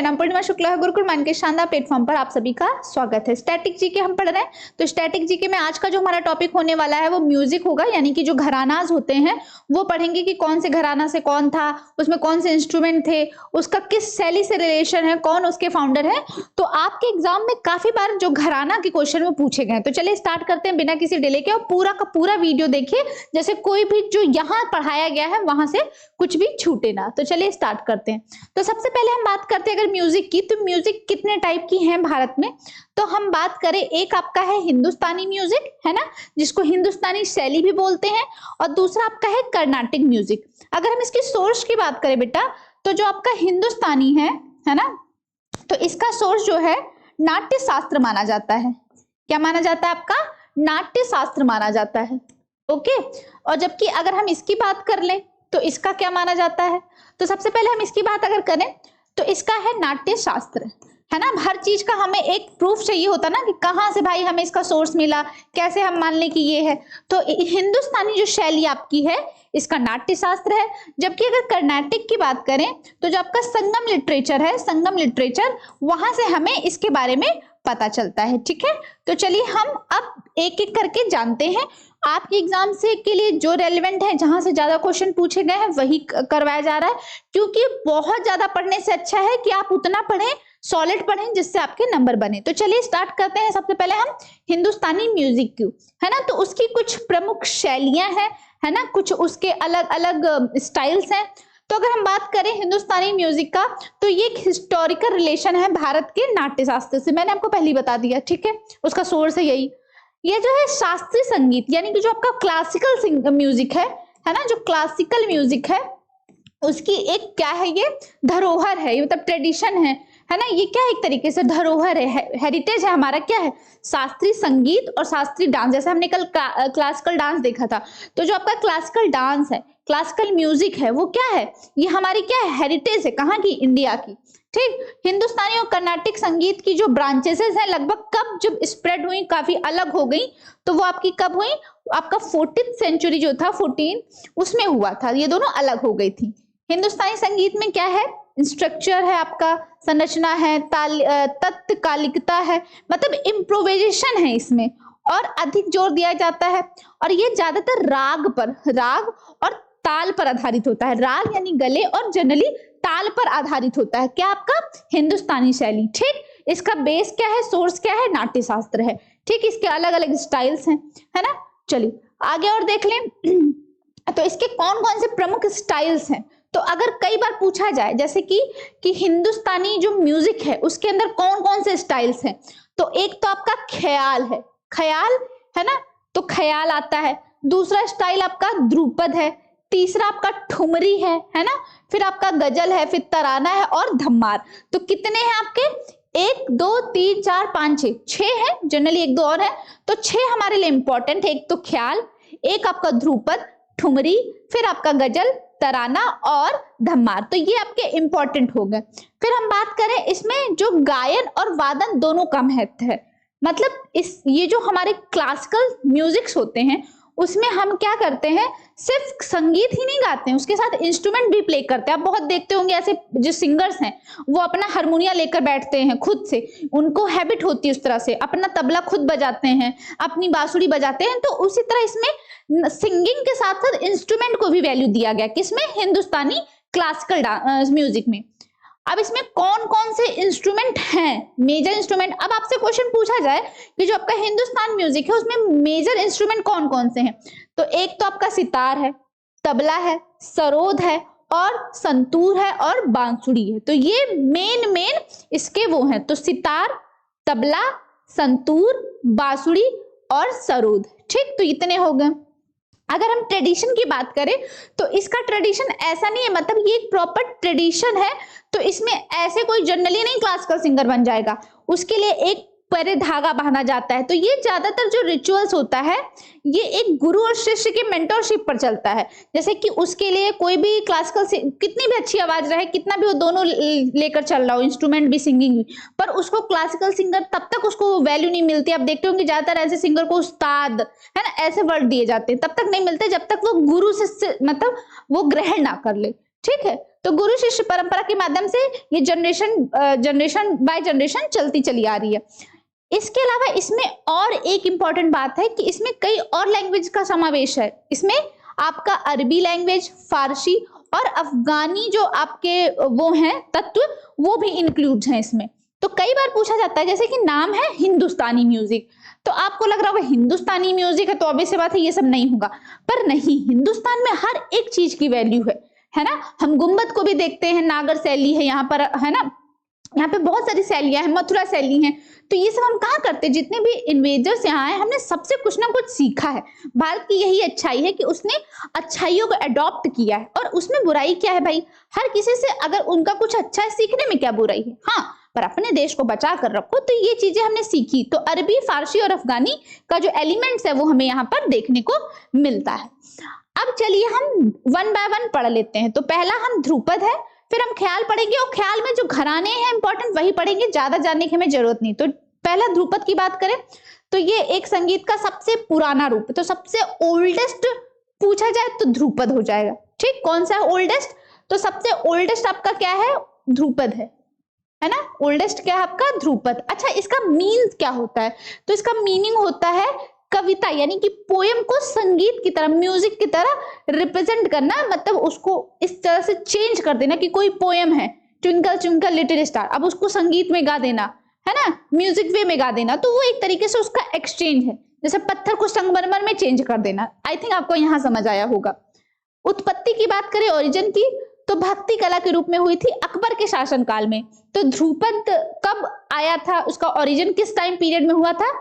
नाम पूर्णिमा शुक्ला है। गुरुकुल माइंड के शानदार प्लेटफॉर्म पर आप सभी का स्वागत है। स्टैटिक जीके हम पढ़ रहे हैं, तो स्टैटिक जीके में आज का जो हमारा टॉपिक होने वाला है वो म्यूजिक होगा, यानी कि जो घरानाज होते हैं वो पढ़ेंगे कि कौन से घराना से कौन था, उसमें कौन से इंस्ट्रूमेंट थे, उसका किस शैली से रिलेशन है, कौन उसके फाउंडर है। तो आपके एग्जाम में काफी बार जो घराना के क्वेश्चन वो पूछे गए। तो चलिए स्टार्ट करते हैं बिना किसी डिले के, और पूरा का पूरा वीडियो देखिए, जैसे कोई भी जो यहाँ पढ़ाया गया है वहां से कुछ भी छूटे ना। तो चलिए स्टार्ट करते हैं। तो सबसे पहले हम बात करते हैं अगर म्यूजिक की, तो म्यूजिक कितने टाइप की हैं भारत में। तो हम बात करें, एक आपका है हिंदुस्तानी म्यूजिक, है ना, जिसको हिंदुस्तानी शैली भी बोलते हैं, और दूसरा आपका है कर्नाटिक म्यूजिक। अगर हम इसकी सोर्स की बात करें बेटा, तो जो आपका हिंदुस्तानी है ना, तो इसका सोर्स जो है नाट्य शास्त्र माना जाता है। क्या माना जाता है आपका? नाट्य शास्त्र माना जाता है। ओके, और जबकि अगर हम इसकी बात कर लें तो इसका क्या माना जाता है। तो सबसे पहले हम इसकी बात अगर करें तो इसका है नाट्य शास्त्र, है ना। हर चीज का हमें एक प्रूफ चाहिए होता ना कि कहाँ से भाई हमें इसका सोर्स मिला, कैसे हम मान लें कि ये है। तो हिंदुस्तानी जो शैली आपकी है इसका नाट्य शास्त्र है। जबकि अगर कर्नाटिक की बात करें तो जो आपका संगम लिटरेचर है, संगम लिटरेचर, वहां से हमें इसके बारे में पता चलता है। ठीक है, तो चलिए हम अब एक एक करके जानते हैं। आपके एग्जाम से के लिए जो रेलेवेंट है, जहां से ज्यादा क्वेश्चन पूछे गए हैं वही करवाया जा रहा है, क्योंकि बहुत ज्यादा पढ़ने से अच्छा है कि आप उतना पढ़ें, सॉलिड पढ़ें, जिससे आपके नंबर बने। तो चलिए स्टार्ट करते हैं। सबसे पहले हम हिंदुस्तानी म्यूजिक की, है ना, तो उसकी कुछ प्रमुख शैलियां हैं, है ना, कुछ उसके अलग अलग स्टाइल्स हैं। तो अगर हम बात करें हिंदुस्तानी म्यूजिक का, तो ये एक हिस्टोरिकल रिलेशन है भारत के नाट्य शास्त्र से। मैंने आपको पहले ही बता दिया, ठीक है, उसका सोर्स है यही। ये जो है शास्त्रीय संगीत, यानी कि जो आपका क्लासिकल म्यूजिक है ना, जो क्लासिकल म्यूजिक है उसकी एक क्या है, ये धरोहर है, ये मतलब ट्रेडिशन है ना। ये क्या है, एक तरीके से धरोहर है, हेरिटेज है हमारा। क्या है? शास्त्रीय संगीत और शास्त्रीय डांस। जैसे हमने कल क्लासिकल डांस देखा था, तो जो आपका क्लासिकल डांस है, क्लासिकल म्यूजिक है, वो क्या है, ये हमारी क्या है, हेरिटेज है। कहाँ की? इंडिया की। ठीक, हिंदुस्तानी और कर्नाटिक संगीत की जो ब्रांचेस हैं लगभग कब जब स्प्रेड हुई, काफी अलग हो गई, तो वो आपकी कब हुई? आपका 14th सेंचुरी जो था, 14 उसमें हुआ था, ये दोनों अलग हो गई थी। हिंदुस्तानी संगीत में क्या है, स्ट्रक्चर है आपका, संरचना है, तत्कालिकता है, मतलब इम्प्रोवाइजेशन है इसमें, और अधिक जोर दिया जाता है। और ये ज्यादातर राग और ताल पर आधारित होता है। राग यानी गले, और जनरली ताल पर आधारित होता है। क्या आपका? हिंदुस्तानी शैली। ठीक, इसका बेस क्या है, सोर्स क्या है, नाट्य शास्त्र है। ठीक, इसके अलग अलग स्टाइल्स हैं, है ना। चलिए आगे और देख लें। तो इसके कौन कौन से प्रमुख स्टाइल्स हैं। तो अगर कई बार पूछा जाए जैसे कि हिंदुस्तानी जो म्यूजिक है उसके अंदर कौन कौन से स्टाइल्स हैं, तो एक तो आपका ख्याल है ना, तो ख्याल आता है। दूसरा स्टाइल आपका ध्रुपद है। तीसरा आपका ठुमरी है ना, फिर आपका गजल है, फिर तराना है, और धम्मार। तो कितने हैं आपके? 1 2 3 4 5 6, 6 है। जनरली 1 2 और है, तो 6 हमारे लिए इंपॉर्टेंट है। एक तो ख्याल, एक आपका ध्रुपद, ठुमरी, फिर आपका गजल, तराना और धम्मार। तो ये आपके इंपॉर्टेंट हो गए। फिर हम बात करें इसमें जो गायन और वादन दोनों का महत्व है, मतलब ये जो हमारे क्लासिकल म्यूजिक्स होते हैं उसमें हम क्या करते हैं, सिर्फ संगीत ही नहीं गाते हैं, उसके साथ इंस्ट्रूमेंट भी प्ले करते हैं। आप बहुत देखते होंगे ऐसे जो सिंगर्स हैं वो अपना हारमोनिया लेकर बैठते हैं खुद से, उनको हैबिट होती है उस तरह से, अपना तबला खुद बजाते हैं, अपनी बांसुरी बजाते हैं। तो उसी तरह इसमें सिंगिंग के साथ साथ इंस्ट्रूमेंट को भी वैल्यू दिया गया, किसमें? हिंदुस्तानी क्लासिकल म्यूजिक में। अब इसमें कौन कौन से इंस्ट्रूमेंट हैं, मेजर इंस्ट्रूमेंट। अब आपसे क्वेश्चन पूछा जाए कि जो आपका हिंदुस्तान म्यूजिक है उसमें मेजर इंस्ट्रूमेंट कौन कौन से हैं, तो एक तो आपका सितार है, तबला है, सरोद है, और संतूर है, और बांसुरी है। तो ये मेन इसके वो हैं, तो सितार, तबला, संतूर, बांसुरी और सरोद। ठीक, तो इतने हो गए। अगर हम ट्रेडिशन की बात करें तो इसका ट्रेडिशन ऐसा नहीं है, मतलब ये एक प्रॉपर ट्रेडिशन है। तो इसमें ऐसे कोई जनरली नहीं क्लासिकल सिंगर बन जाएगा, उसके लिए एक पर धागा बांधा जाता है। तो ये ज्यादातर जो रिचुअल्स होता है ये एक गुरु और शिष्य के मेंटरशिप पर चलता है। जैसे कि उसके लिए कोई भी क्लासिकल कितनी भी अच्छी आवाज रहे, कितना भी वो दोनों लेकर चल रहा हो, इंस्ट्रूमेंट भी सिंगिंग भी, पर उसको क्लासिकल सिंगर तब तक उसको वैल्यू नहीं मिलती। आप देखते होंगे ज्यादातर ऐसे सिंगर को उस्ताद, है ना, ऐसे वर्ड दिए जाते हैं, तब तक नहीं मिलते जब तक वो गुरु से मतलब वो ग्रहण ना कर ले। ठीक है, तो गुरु शिष्य परंपरा के माध्यम से ये जनरेशन बाय जनरेशन चलती चली आ रही है। इसके अलावा इसमें और एक इंपॉर्टेंट बात है कि इसमें कई और लैंग्वेज का समावेश है। इसमें आपका अरबी लैंग्वेज, फारसी और अफगानी जो आपके वो हैं तत्व, वो भी इंक्लूड हैं इसमें। तो कई बार पूछा जाता है, जैसे कि नाम है हिंदुस्तानी म्यूजिक, तो आपको लग रहा होगा हिंदुस्तानी म्यूजिक है तो ऑब्वियस सी बात है ये सब नहीं होगा, पर नहीं, हिंदुस्तान में हर एक चीज की वैल्यू है ना। हम गुम्बद को भी देखते हैं, नागर शैली है यहाँ पर, है ना, यहाँ पे बहुत सारी शैलियां हैं, मथुरा शैली है। तो ये सब हम कहाँ करते हैं, जितने भी इन्वेजर्स यहाँ आए हमने सबसे कुछ ना कुछ सीखा है। भारत की यही अच्छाई है कि उसने अच्छाइयों को अडॉप्ट किया है, और उसमें बुराई क्या है भाई, हर किसी से अगर उनका कुछ अच्छा है सीखने में क्या बुराई है, हाँ, पर अपने देश को बचा कर रखो। तो ये चीजें हमने सीखी। तो अरबी, फारसी और अफगानी का जो एलिमेंट्स है वो हमें यहाँ पर देखने को मिलता है। अब चलिए हम वन बाय वन पढ़ लेते हैं। तो पहला हम ध्रुपद है, फिर हम ख्याल पढ़ेंगे, और ख्याल में जो घराने हैं इंपॉर्टेंट वही पढ़ेंगे, ज्यादा जानने की हमें जरूरत नहीं। तो पहला ध्रुपद की बात करें तो ये एक संगीत का सबसे पुराना रूप है। तो सबसे ओल्डेस्ट पूछा जाए तो ध्रुपद हो जाएगा। ठीक, कौन सा ओल्डेस्ट, तो सबसे ओल्डेस्ट आपका क्या है, ध्रुपद है ना। ओल्डेस्ट क्या है आपका, ध्रुपद। अच्छा, इसका मीन क्या होता है, तो इसका मीनिंग होता है कविता, यानी कि पोयम को संगीत की तरह, म्यूजिक की तरह रिप्रेजेंट करना, मतलब उसको इस तरह से चेंज कर देना कि कोई पोयम है, ट्विंकल ट्विंकल लिटिल स्टार, अब उसको संगीत में गा देना, है ना, म्यूजिक वे में गा देना। तो वो एक तरीके से उसका एक्सचेंज है, जैसे पत्थर को संगमरमर में चेंज कर देना। आई थिंक आपको यहां समझ आया होगा। उत्पत्ति की बात करें, ओरिजिन की, तो भक्ति कला के रूप में हुई थी अकबर के शासनकाल में। तो ध्रुपद कब आया था, उसका ओरिजिन किस टाइम पीरियड में हुआ था,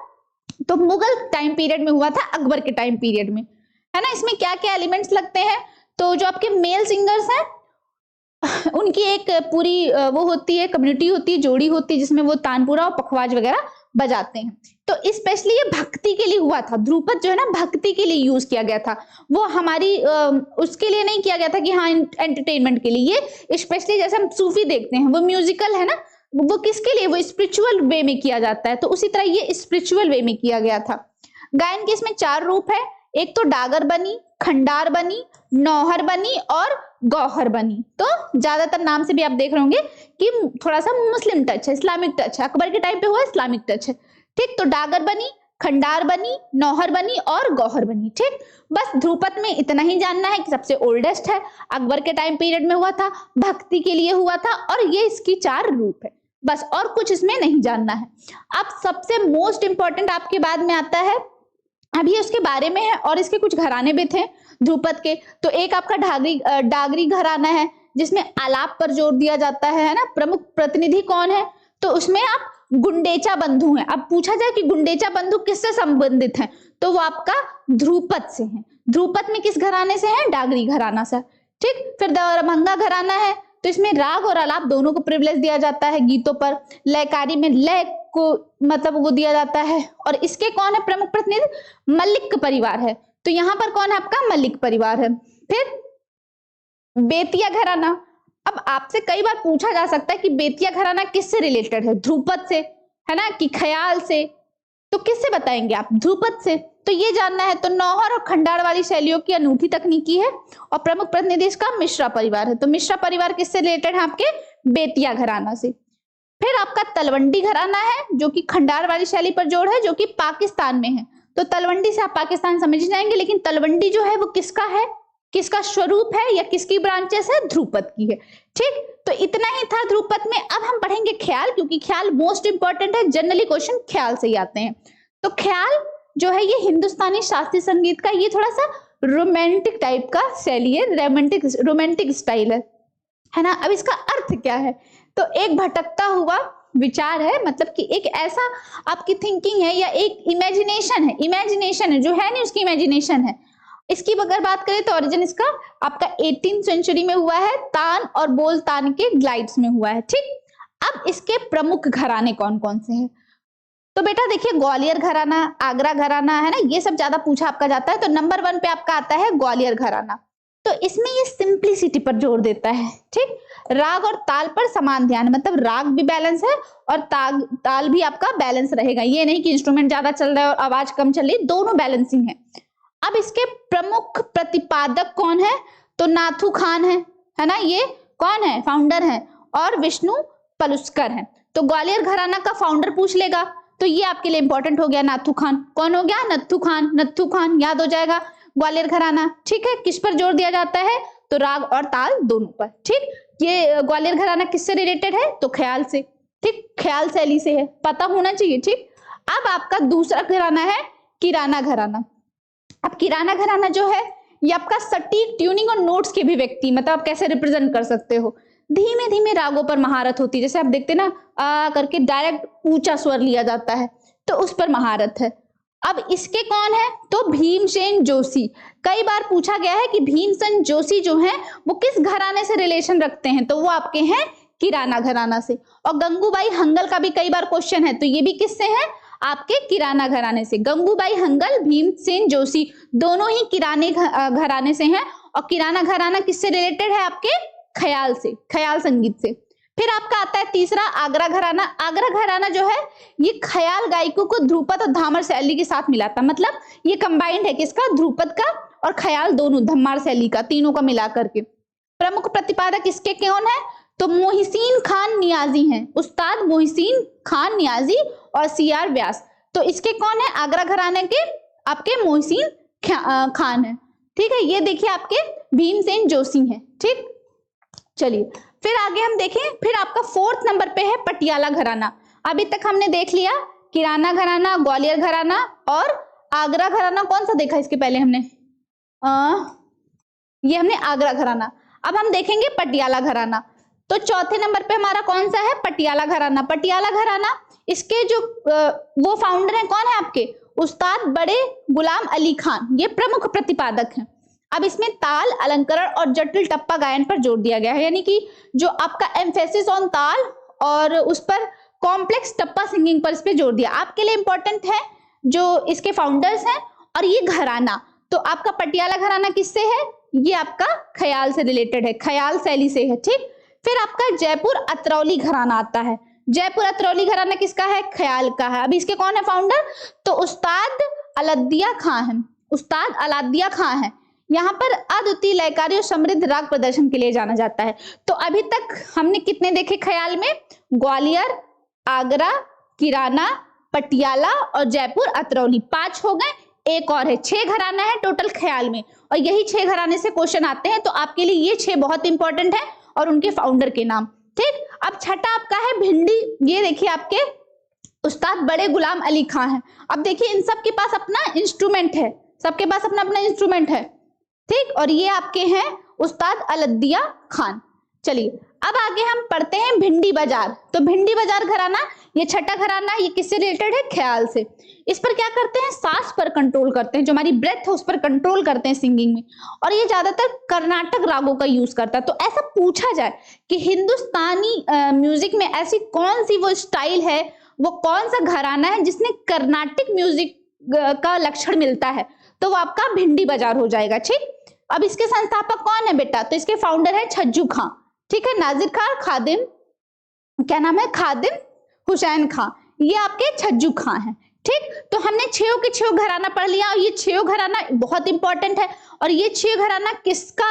तो मुगल टाइम पीरियड में हुआ था, अकबर के टाइम पीरियड में, है ना। इसमें क्या क्या एलिमेंट्स लगते हैं, तो जो आपके मेल सिंगर्स हैं उनकी एक पूरी वो होती है, कम्युनिटी होती है, जोड़ी होती है, जिसमें वो तानपुरा और पखवाज वगैरह बजाते हैं। तो स्पेशली ये भक्ति के लिए हुआ था, ध्रुपद जो है ना भक्ति के लिए यूज किया गया था, वो हमारी उसके लिए नहीं किया गया था कि हाँ एंटरटेनमेंट के लिए। ये स्पेशली जैसे हम सूफी देखते हैं, वो म्यूजिकल है ना, वो किसके लिए, वो स्पिरिचुअल वे में किया जाता है। तो उसी तरह ये स्पिरिचुअल वे में किया गया था। गायन के इसमें 4 रूप है, एक तो डागर बनी, खंडार बनी, नौहर बनी और गौहर बनी। तो ज्यादातर नाम से भी आप देख रहे होंगे कि थोड़ा सा मुस्लिम टच है, इस्लामिक टच है, अकबर के टाइम पे हुआ इस्लामिक टच है। ठीक, तो डागर बनी, खंडार बनी, नौहर बनी और गौहर बनी। ठीक, बस ध्रुपद में इतना ही जानना है कि सबसे ओल्डेस्ट है, अकबर के टाइम पीरियड में हुआ था, भक्ति के लिए हुआ था, और ये इसकी 4 रूप है, बस और कुछ इसमें नहीं जानना है। अब सबसे मोस्ट इंपॉर्टेंट आपके बाद में आता है, अभी उसके बारे में है, और इसके कुछ घराने भी थे ध्रुपद के। तो एक आपका डागरी घराना है, जिसमें आलाप पर जोर दिया जाता है ना। प्रमुख प्रतिनिधि कौन है, तो उसमें आप गुंडेचा बंधु हैं। अब पूछा जाए कि गुंडेचा बंधु किससे संबंधित हैं, तो वो आपका ध्रुपद से हैं। ध्रुपद में किस घराने से हैं, डागरी घराना से। ठीक, फिर दरभंगा घराना है, तो इसमें राग और आलाप दोनों को प्रिविलेज दिया जाता है गीतों पर। लयकारी में लय को मतलब वो दिया जाता है, और इसके कौन है प्रमुख प्रतिनिधि, मल्लिक परिवार है। तो यहाँ पर कौन है आपका, मल्लिक परिवार है। फिर बेतिया घराना, अब आपसे कई बार पूछा जा सकता है कि बेतिया घराना किससे रिलेटेड है, ध्रुपद से, है ना, कि ख्याल से, तो किससे बताएंगे आप, ध्रुपद से। तो ये जानना है। तो नौहर और खंडार वाली शैलियों की अनूठी तकनीकी है, और प्रमुख प्रतिनिधि इसका मिश्रा परिवार है। तो मिश्रा परिवार किससे रिलेटेड है, आपके बेतिया घराना से। फिर आपका तलवंडी घराना है, जो कि खंडार वाली शैली पर जोड़ है, जो कि पाकिस्तान में है। तो तलवंडी से आप पाकिस्तान समझ जाएंगे, लेकिन तलवंडी जो है वो किसका है, किसका स्वरूप है, या किसकी ब्रांचेस है, ध्रुपद की है। ठीक, तो इतना ही था ध्रुपद में। अब हम पढ़ेंगे ख्याल, क्योंकि ख्याल मोस्ट इंपॉर्टेंट है, जनरली क्वेश्चन ख्याल से ही आते हैं। तो ख्याल जो है ये हिंदुस्तानी शास्त्रीय संगीत का ये थोड़ा सा रोमांटिक टाइप का शैली है, रोमांटिक स्टाइल है ना। अब इसका अर्थ क्या है, तो एक भटकता हुआ विचार है, मतलब कि एक ऐसा आपकी थिंकिंग है, या एक इमेजिनेशन है जो है नहीं, उसकी इमेजिनेशन है। इसकी अगर बात करें तो ओरिजिन इसका आपका 18th सेंचुरी में हुआ है, तान और बोल तान के ग्लाइड्स में हुआ है। ठीक, अब इसके प्रमुख घराने कौन कौन से हैं, तो बेटा देखिए ग्वालियर घराना, आगरा घराना, है ना, ये सब ज्यादा पूछा आपका जाता है। तो नंबर 1 पे आपका आता है ग्वालियर घराना। तो इसमें ये सिंप्लिसिटी पर जोर देता है। ठीक, राग और ताल पर समान ध्यान, मतलब राग भी बैलेंस है और ताल भी आपका बैलेंस रहेगा। ये नहीं कि इंस्ट्रूमेंट ज्यादा चल रहा है और आवाज कम चल रही है, दोनों बैलेंसिंग है। अब इसके प्रमुख प्रतिपादक कौन है, तो नाथू खान है ना। ये कौन है? फाउंडर है, और विष्णु पलुस्कर है। तो ग्वालियर घराना का फाउंडर पूछ लेगा तो ये आपके लिए इंपॉर्टेंट हो गया, नाथू खान। कौन हो गया? नत्थू खान। नत्थू खान याद हो जाएगा, ग्वालियर घराना। ठीक है, किस पर जोर दिया जाता है? तो राग और ताल दोनों पर। ठीक, ये ग्वालियर घराना किससे रिलेटेड है? तो ख्याल से। ठीक, ख्याल शैली से है, पता होना चाहिए। ठीक, अब आपका दूसरा घराना है किराना घराना। अब किराना घराना जो है ये आपका सटीक ट्यूनिंग और नोट्स की अभिव्यक्ति, मतलब आप कैसे रिप्रेजेंट कर सकते हो। धीमे धीमे रागों पर महारत होती है, जैसे आप देखते ना आ करके डायरेक्ट ऊंचा स्वर लिया जाता है, तो उस पर महारत है। अब इसके कौन है? तो भीमसेन जोशी। कई बार पूछा गया है कि भीमसेन जोशी जो है वो किस घराने से रिलेशन रखते हैं, तो वो आपके हैं किराना घराना से। और गंगूबाई हंगल का भी कई बार क्वेश्चन है, तो ये भी किससे है? आपके किराना घराने से। गंगूबाई हंगल, भीमसेन जोशी दोनों ही किराने घराने से हैं। और किराना घराना किससे रिलेटेड है? आपके ख्याल से, ख्याल संगीत से। फिर आपका आता है तीसरा आगरा घराना। आगरा घराना जो है ये ख्याल गायकों को ध्रुपद और धामर शैली के साथ मिलाता, मतलब ये कंबाइंड है किसका? ध्रुपद का और ख्याल दोनों, धम्मार शैली का, तीनों का मिला करके। प्रमुख प्रतिपादक इसके कौन है? तो मोहसिन खान नियाजी हैं, उस्ताद मोहसिन खान नियाजी और CR व्यास। तो इसके कौन है? आगरा घराने के आपके मोहसिन खान है। ठीक है, ये देखिए आपके भीमसेन जोशी हैं। ठीक, चलिए फिर आगे हम देखें। फिर आपका 4th नंबर पे है पटियाला घराना। अभी तक हमने देख लिया किराना घराना, ग्वालियर घराना और आगरा घराना। कौन सा देखा इसके पहले हमने? ये हमने आगरा घराना। अब हम देखेंगे पटियाला घराना। तो 4थे नंबर पे हमारा कौन सा है? पटियाला घराना। पटियाला घराना, इसके जो वो फाउंडर हैं कौन है आपके? उस्ताद बड़े गुलाम अली खान, ये प्रमुख प्रतिपादक हैं। अब इसमें ताल, अलंकरण और जटिल टप्पा गायन पर जोर दिया गया है, यानी कि जो आपका एम्फेसिस ऑन ताल और उस पर कॉम्प्लेक्स टप्पा सिंगिंग पर इस पे जोर दिया। आपके लिए इंपॉर्टेंट है जो इसके फाउंडर्स हैं और ये घराना। तो आपका पटियाला घराना किससे है? ये आपका ख्याल से रिलेटेड है, ख्याल शैली से है। ठीक, फिर आपका जयपुर अतरौली घराना आता है। जयपुर अतरौली घराना किसका है? ख्याल का है। अब इसके कौन है फाउंडर? तो उस्ताद अलाउद्दीन खां है। उस्ताद अलाउद्दीन खां है। यहाँ पर अद्वितीय लयकारी और समृद्ध राग प्रदर्शन के लिए जाना जाता है। तो अभी तक हमने कितने देखे ख्याल में? ग्वालियर, आगरा, किराना, पटियाला और जयपुर अतरौली, 5 हो गए। एक और है, 6 घराना है टोटल ख्याल में, और यही 6 घराने से क्वेश्चन आते हैं। तो आपके लिए ये 6 बहुत इंपॉर्टेंट है और उनके फाउंडर के नाम। ठीक, अब छठा आपका है भिंडी। ये देखिए आपके उस्ताद बड़े गुलाम अली खां है। अब देखिए इन सब के पास अपना इंस्ट्रूमेंट है, सबके पास अपना अपना इंस्ट्रूमेंट है। ठीक, और ये आपके हैं उस्ताद अलाउद्दीन खान। चलिए अब आगे हम पढ़ते हैं भिंडी बाजार। तो भिंडी बाजार घराना ये छठा घराना, ये किससे रिलेटेड है? ख्याल से। इस पर क्या करते हैं? सांस पर कंट्रोल करते हैं, जो हमारी ब्रेथ है उस पर कंट्रोल करते हैं सिंगिंग में। और ये ज्यादातर कर्नाटक रागों का यूज करता है। तो ऐसा पूछा जाए कि हिंदुस्तानी म्यूजिक में ऐसी कौन सी वो स्टाइल है, वो कौन सा घराना है जिसमें कर्नाटिक म्यूजिक का लक्षण मिलता है, तो वो आपका भिंडी बाजार हो जाएगा। ठीक, अब इसके संस्थापक कौन है बेटा? तो इसके फाउंडर है छज्जू खां। ठीक है, नाजिर खां, खादिम, क्या नाम है? खादिम हुसैन खां, ये आपके छज्जू खां हैं। ठीक, तो हमने 6 के 6 घराना पढ़ लिया और ये 6 घराना बहुत इंपॉर्टेंट है। और ये 6 घराना किसका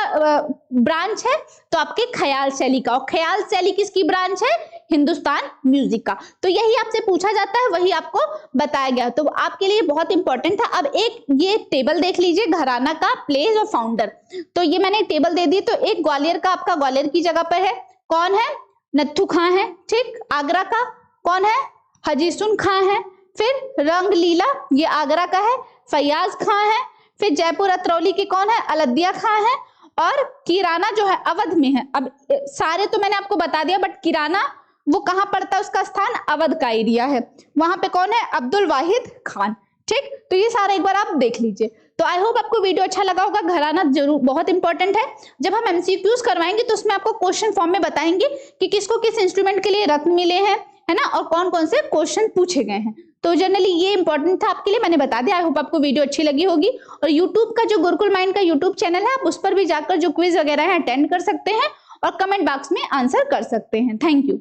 ब्रांच है? तो आपके ख्याल शैली का। और ख्याल शैली किसकी ब्रांच है? हिंदुस्तान म्यूजिक का। तो यही आपसे पूछा जाता है, वही आपको बताया गया, तो आपके लिए बहुत इंपॉर्टेंट था। अब एक ये टेबल देख लीजिए घराना का, प्लेस और फाउंडर। तो ये मैंने टेबल दे दी। तो एक ग्वालियर का आपका ग्वालियर की जगह पर है, कौन है? नत्थू खां है। ठीक, आगरा का कौन है? हजीसुन खां है। फिर रंगलीला ये आगरा का है, फैयाज खां है। फिर जयपुर अतरौली के कौन है? अलाउद्दीन खां है। और किराना जो है अवध में है। अब सारे तो मैंने आपको बता दिया, बट किराना वो कहां पड़ता है? उसका स्थान अवध का एरिया है, वहां पे कौन है? अब्दुल वाहिद खान। ठीक, तो ये सारा एक बार आप देख लीजिए। तो आई होप आपको वीडियो अच्छा लगा होगा। घराना जरूर बहुत इंपॉर्टेंट है। जब हम MCQs करवाएंगे तो उसमें आपको क्वेश्चन फॉर्म में बताएंगे कि किसको किस इंस्ट्रूमेंट के लिए रत्न मिले हैं, है ना, और कौन कौन से क्वेश्चन पूछे गए हैं। तो जनरली ये इंपॉर्टेंट था आपके लिए, मैंने बता दिया। आई होप आपको वीडियो अच्छी लगी होगी। और यूट्यूब का जो गुरुकुल माइंड का यूट्यूब चैनल है, आप उस पर भी जाकर जो क्विज वगैरह है अटेंड कर सकते हैं और कमेंट बॉक्स में आंसर कर सकते हैं। Thank you.